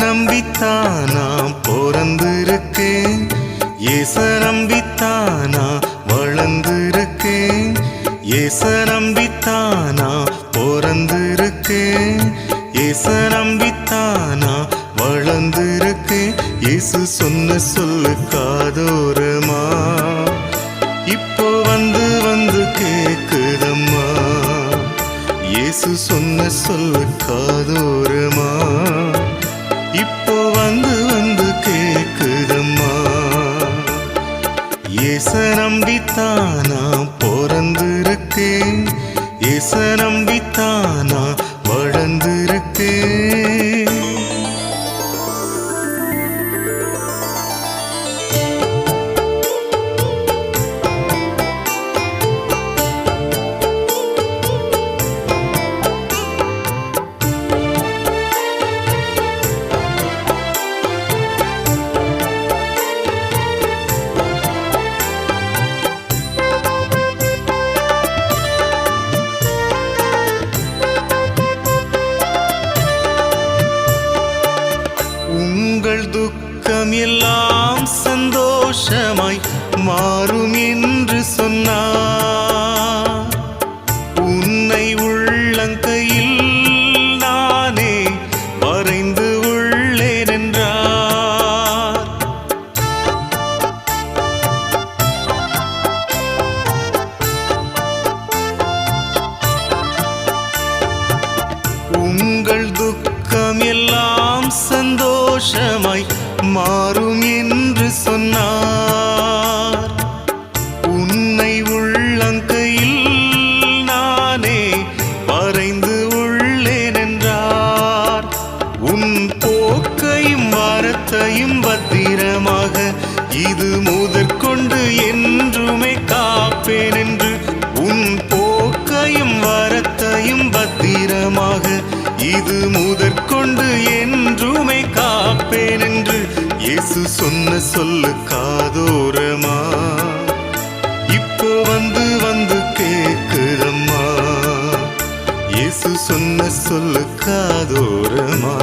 நம்பித்தானா பிறந்திருக்கேன், ஏச நம்பித்தானா வளர்ந்திருக்கேன், ஏச நம்பித்தானா பிறந்திருக்கேன், ஏச நம்பித்தானா வளர்ந்திருக்கேன். இயேசு சொன்ன சொல்லு காதோரமா இப்போ வந்து வந்து கேக்குதம்மா. இயேசு சொன்ன சொல்லு காதோரமா இப்போ வந்து வந்து கேக்குதம்மா. ஏச நம்பித்தானா பிறந்திருக்கேன், ஏச நம்பித்தானா வளர்ந்திருக்கேன். உங்கள் துக்கம் எல்லாம் சந்தோஷமாய் மாறும் என்று சொன்னார். உன்னை உள்ளங்கையில் நானே வரைந்து உள்ளேன் என்றார். உங்கள் துக்கம் எல்லாம் சந்தோஷமாய் மாறும் என்று சொன்னார். உன்னை உள்ளங்கையில் நானே வரைந்து உள்ளேன் என்றார். உன் போக்கையும் வாரத்தையும் பத்திரமாக இது முதற்கொண்டு என்றுமே காப்பேன் என்று, உன் போக்கையும் வாரத்தையும் பத்திரமாக இது முதற்கொண்டு என்றுமே காப்பேன் என்று இயேசு சொன்ன சொல்லு காதோரமா இப்போ வந்து வந்து கேக்குதம்மா. இயேசு சொன்ன சொல்லு காதோரமா